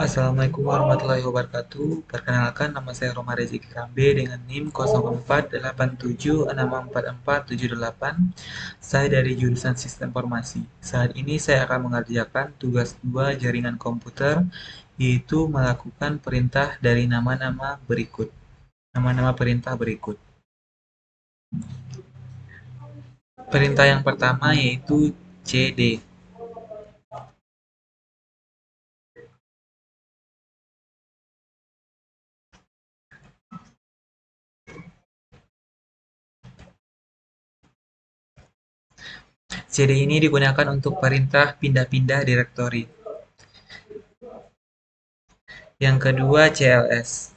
Assalamualaikum warahmatullahi wabarakatuh. Perkenalkan, nama saya Roma Rezeki Kambe dengan NIM 0487644478. Saya dari jurusan Sistem Informasi. Saat ini saya akan mengerjakan tugas 2 jaringan komputer, yaitu melakukan perintah dari nama-nama berikut. Nama-nama perintah berikut. Perintah yang pertama yaitu CD. CD ini digunakan untuk perintah pindah-pindah direktori. Yang kedua, CLS.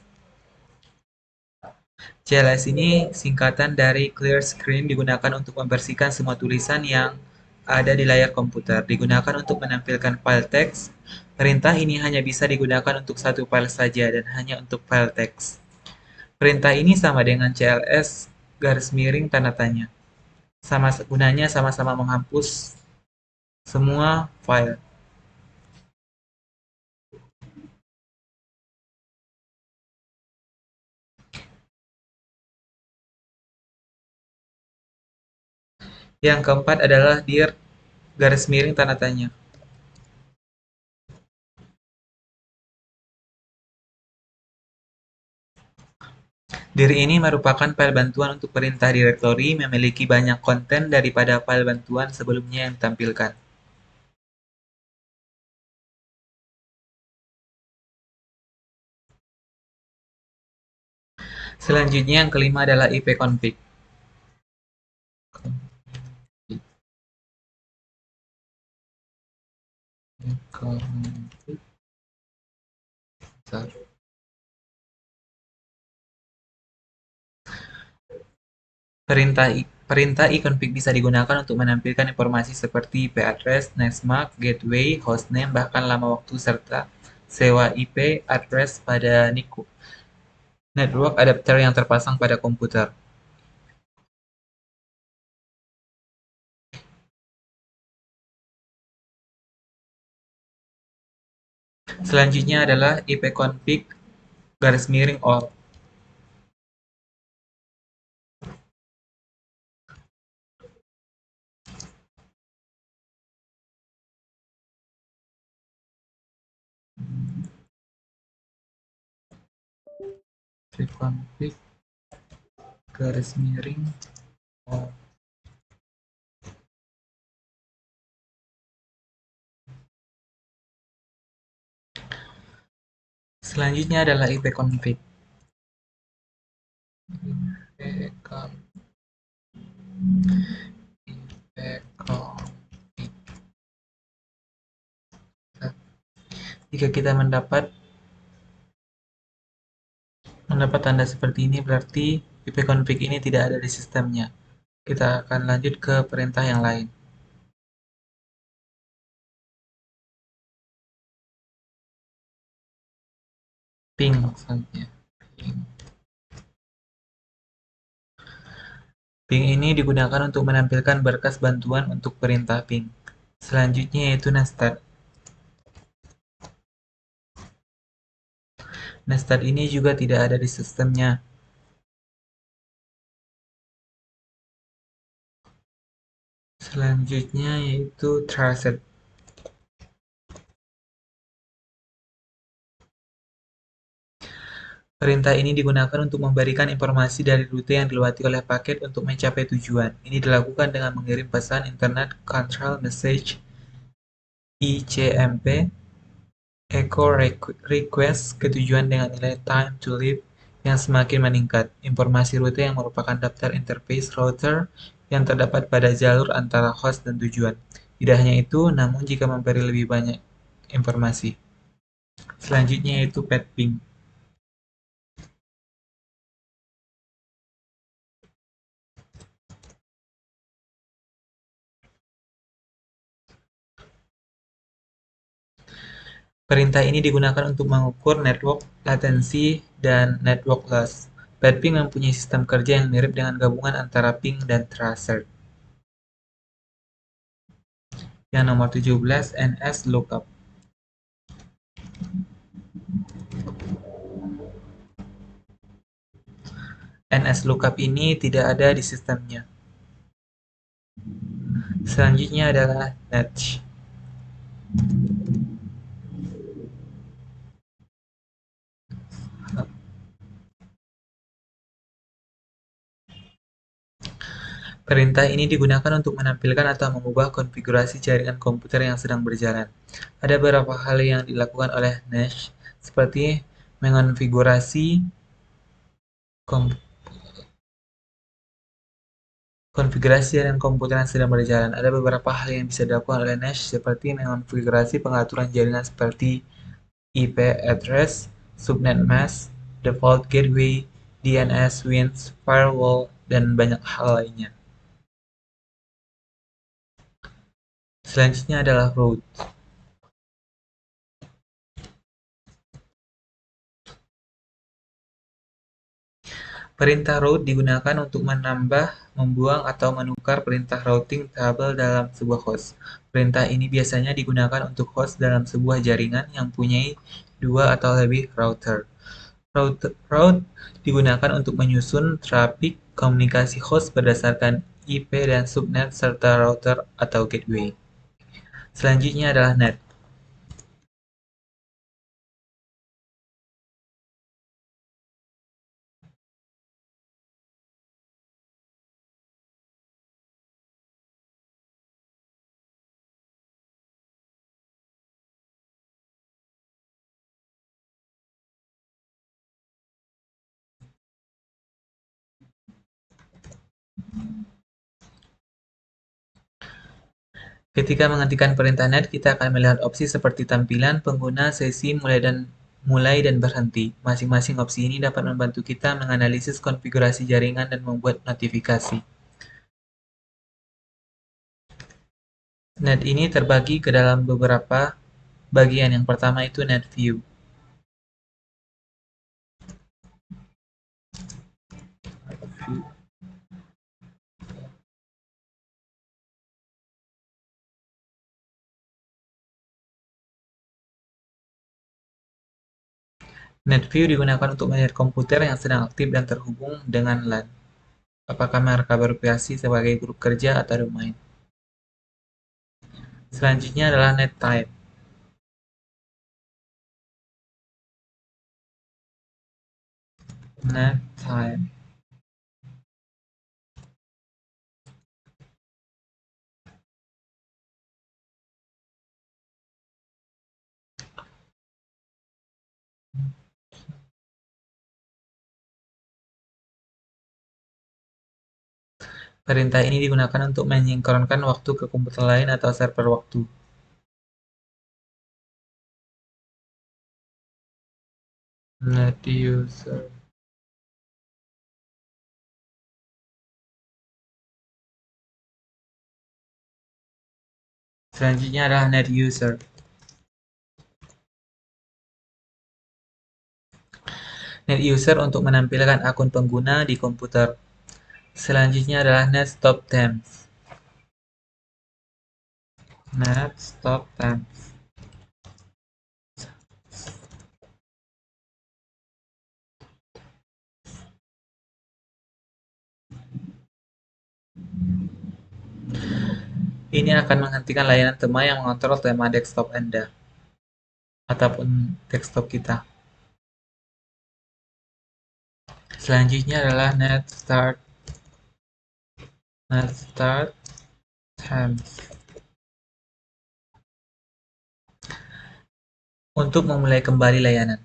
CLS ini singkatan dari Clear Screen, digunakan untuk membersihkan semua tulisan yang ada di layar komputer. Digunakan untuk menampilkan file teks. Perintah ini hanya bisa digunakan untuk satu file saja dan hanya untuk file teks. Perintah ini sama dengan CLS garis miring tanda tanya. Gunanya sama-sama menghapus semua file. Yang keempat adalah dir garis miring tanda tanya. Dir ini merupakan file bantuan untuk perintah direktori, memiliki banyak konten daripada file bantuan sebelumnya yang ditampilkan. Selanjutnya yang kelima adalah ipconfig. Perintah iconfig bisa digunakan untuk menampilkan informasi seperti IP address, netmark, gateway, hostname, bahkan lama waktu serta sewa IP address pada NIC network adapter yang terpasang pada komputer. Selanjutnya adalah ipconfig garis miring all. Ipconfig garis miring all. Selanjutnya adalah ipconfig. Jika kita mendapat tanda seperti ini, berarti ipconfig ini tidak ada di sistemnya. Kita akan lanjut ke perintah yang lain. Ping saja. Ping ini digunakan untuk menampilkan berkas bantuan untuk perintah ping. Selanjutnya yaitu nested. Nested ini juga tidak ada di sistemnya. Selanjutnya yaitu traced. Perintah ini digunakan untuk memberikan informasi dari rute yang dilewati oleh paket untuk mencapai tujuan. Ini dilakukan dengan mengirim pesan Internet Control Message (ICMP) echo request ke tujuan dengan nilai time to leave yang semakin meningkat. Informasi rute yang merupakan daftar interface router yang terdapat pada jalur antara host dan tujuan. Tidak hanya itu, namun jika memberi lebih banyak informasi. Selanjutnya yaitu pet ping. Perintah ini digunakan untuk mengukur network latency dan network loss. Ping mempunyai sistem kerja yang mirip dengan gabungan antara ping dan tracer. Yang nomor 17, NS lookup. NSLOOKUP ini tidak ada di sistemnya. Selanjutnya adalah NATCH. Perintah ini digunakan untuk menampilkan atau mengubah konfigurasi jaringan komputer yang sedang berjalan. Ada beberapa hal yang dilakukan oleh NATCH, seperti mengonfigurasi konfigurasi jaringan komputer yang sedang berjalan. Ada beberapa hal yang bisa dilakukan oleh NATCH, seperti mengonfigurasi pengaturan jaringan seperti IP address, subnet mask, default gateway, DNS, WINS, firewall, dan banyak hal lainnya. Selanjutnya adalah root. Perintah route digunakan untuk menambah, membuang, atau menukar perintah routing tabel dalam sebuah host. Perintah ini biasanya digunakan untuk host dalam sebuah jaringan yang punya dua atau lebih router. Route digunakan untuk menyusun trafik komunikasi host berdasarkan IP dan subnet serta router atau gateway. Selanjutnya adalah net. Ketika menghentikan perintah net, kita akan melihat opsi seperti tampilan pengguna, sesi, mulai dan berhenti. Masing-masing opsi ini dapat membantu kita menganalisis konfigurasi jaringan dan membuat notifikasi. Net ini terbagi ke dalam beberapa bagian. Yang pertama itu net view. Net view digunakan untuk melihat komputer yang sedang aktif dan terhubung dengan LAN. Apakah mereka bervariasi sebagai grup kerja atau domain. Selanjutnya adalah net type. Net type. Perintah ini digunakan untuk menyinkronkan waktu ke komputer lain atau server waktu. Net user. Selanjutnya adalah net user. Net user untuk menampilkan akun pengguna di komputer. Selanjutnya adalah net stop times. Net stop times. Ini akan menghentikan layanan tema yang mengontrol tema desktop Anda ataupun desktop kita. Selanjutnya adalah net start times. Untuk memulai kembali layanan.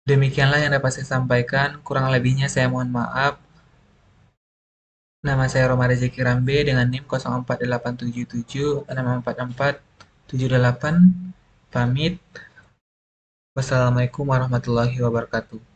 Demikianlah yang dapat saya sampaikan. Kurang lebihnya saya mohon maaf. Nama saya Roma Reza Kirambe dengan NIM 04877 64478. Pamit. Wassalamualaikum warahmatullahi wabarakatuh.